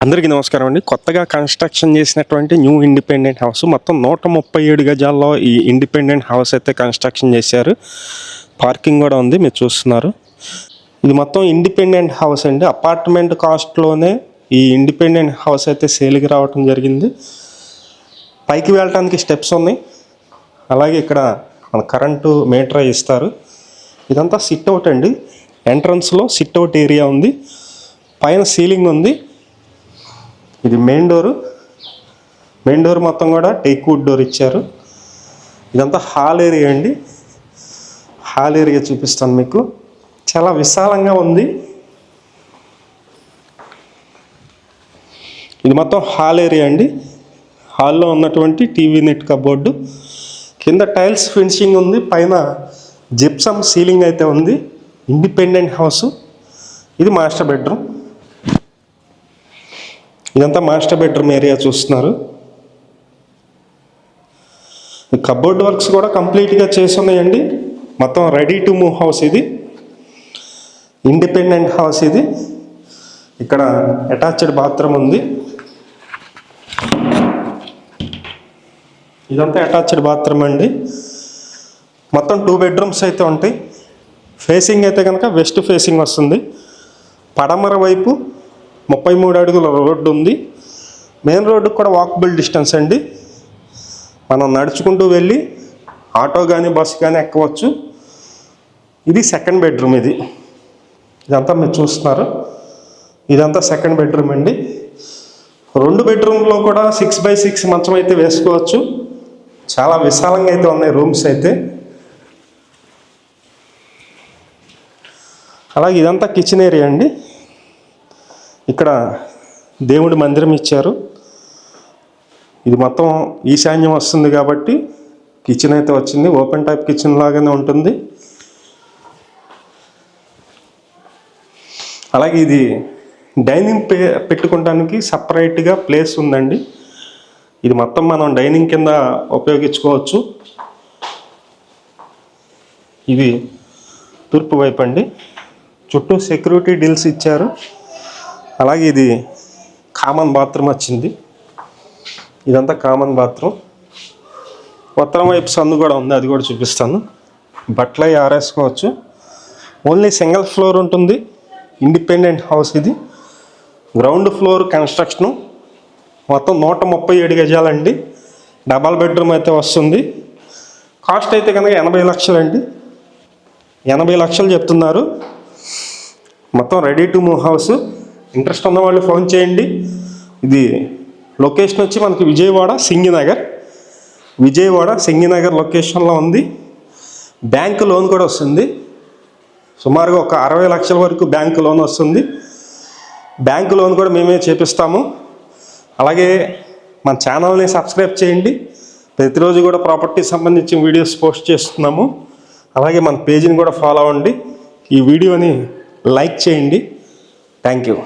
అందరికీ నమస్కారం అండి. కొత్తగా కన్స్ట్రక్షన్ చేసినటువంటి న్యూ ఇండిపెండెంట్ హౌస్ మొత్తం 137 గజాల్లో ఈ ఇండిపెండెంట్ హౌస్ అయితే కన్స్ట్రక్షన్ చేశారు. పార్కింగ్ కూడా ఉంది, మీరు చూస్తున్నారు. ఇది మొత్తం ఇండిపెండెంట్ హౌస్ అండి. అపార్ట్మెంట్ కాస్ట్లోనే ఈ ఇండిపెండెంట్ హౌస్ అయితే సేల్కి రావటం జరిగింది. పైకి వెళ్ళటానికి స్టెప్స్ ఉన్నాయి. అలాగే ఇక్కడ మన కరెంటు మీటర్ ఇస్తారు. ఇదంతా సిట్అవుట్ అండి. ఎంట్రన్స్లో సిట్అవుట్ ఏరియా ఉంది, పైన సీలింగ్ ఉంది. ఇది మెయిన్ డోర్ మొత్తం కూడా టేక్ వుడ్ డోర్ ఇచ్చారు. ఇదంతా హాల్ ఏరియా అండి. హాల్ ఏరియా చూపిస్తాను మీకు. చాలా విశాలంగా ఉంది. ఇది మొత్తం హాల్ ఏరియా అండి. హాల్లో ఉన్నటువంటి టీవీ నెట్ కబోర్డు, కింద టైల్స్ ఫినిషింగ్ ఉంది, పైన జిప్సమ్ సీలింగ్ అయితే ఉంది. Independent house. ఇది మాస్టర్ బెడ్రూమ్. ఇదంతా మాస్టర్ బెడ్రూమ్ ఏరియా చూస్తున్నారు. కబోర్డ్ వర్క్స్ కూడా కంప్లీట్గా చేసి ఉన్నాయండి. మొత్తం రెడీ టు మూవ్ హౌస్. ఇది ఇండిపెండెంట్ హౌస్. ఇది ఇక్కడ అటాచ్డ్ బాత్రూమ్ ఉంది. ఇదంతా అటాచ్డ్ బాత్రూమ్ అండి. మొత్తం 2 బెడ్రూమ్స్ అయితే ఉంటాయి. ఫేసింగ్ అయితే కనుక వెస్ట్ ఫేసింగ్ వస్తుంది. పడమర వైపు 33 అడుగుల రోడ్డు ఉంది. మెయిన్ రోడ్డుకు కూడా వాకబుల్ డిస్టెన్స్ అండి. మనం నడుచుకుంటూ వెళ్ళి ఆటో కానీ బస్సు కానీ ఎక్కవచ్చు. ఇది సెకండ్ బెడ్రూమ్. ఇదంతా మీరు చూస్తున్నారు. ఇదంతా సెకండ్ బెడ్రూమ్ అండి. 2 బెడ్రూమ్లో కూడా 6x6 మంచం అయితే వేసుకోవచ్చు. చాలా విశాలంగా అయితే ఉన్నాయి రూమ్స్ అయితే. అలాగే ఇదంతా కిచెన్ ఏరియా అండి. ఇక్కడ దేవుడి మందిరం ఇచ్చారు. ఇది మొత్తం ఈశాన్యం వస్తుంది కాబట్టి కిచెన్ అయితే వచ్చింది. ఓపెన్ టైప్ కిచెన్ లాగానే ఉంటుంది. అలాగే ఇది డైనింగ్ పెట్టుకోవడానికి సపరేట్గా ప్లేస్ ఉందండి. ఇది మొత్తం మనం డైనింగ్ కింద ఉపయోగించుకోవచ్చు. ఇది తూర్పు వైపు అండి. చుట్టూ సెక్యూరిటీ డీల్స్ ఇచ్చారు. అలాగే ఇది కామన్ బాత్రూమ్ వచ్చింది. ఇదంతా కామన్ బాత్రూమ్. ఉత్తరం వైపు సందు కూడా ఉంది, అది కూడా చూపిస్తాను. బట్టలు ఆరేసుకోవచ్చు. ఓన్లీ సింగిల్ ఫ్లోర్ ఉంటుంది. Independent house. ఇది గ్రౌండ్ ఫ్లోర్ కన్స్ట్రక్షను. మొత్తం 137 గజాలండి. డబల్ బెడ్రూమ్ అయితే వస్తుంది. కాస్ట్ అయితే కనుక 80 లక్షలు అండి. 80 లక్షలు చెప్తున్నారు. మొత్తం ready to move house. Interest ఉన్న వాళ్ళు ఫోన్ చేయండి. ఇది లొకేషన్ వచ్చి మనకి విజయవాడ సింగినగర్ లొకేషన్లో ఉంది. బ్యాంకు లోన్ కూడా వస్తుంది. సుమారుగా ఒక 60 లక్షల వరకు బ్యాంకు లోన్ వస్తుంది. బ్యాంకు లోన్ కూడా మేమే చేపిస్తాము. అలాగే మన ఛానల్ని సబ్స్క్రైబ్ చేయండి. ప్రతిరోజు కూడా ప్రాపర్టీ సంబంధించిన వీడియోస్ పోస్ట్ చేస్తున్నాము. అలాగే మన పేజీని కూడా ఫాలో అవ్వండి. ఈ వీడియోని లైక్ చేయండి. Thank you.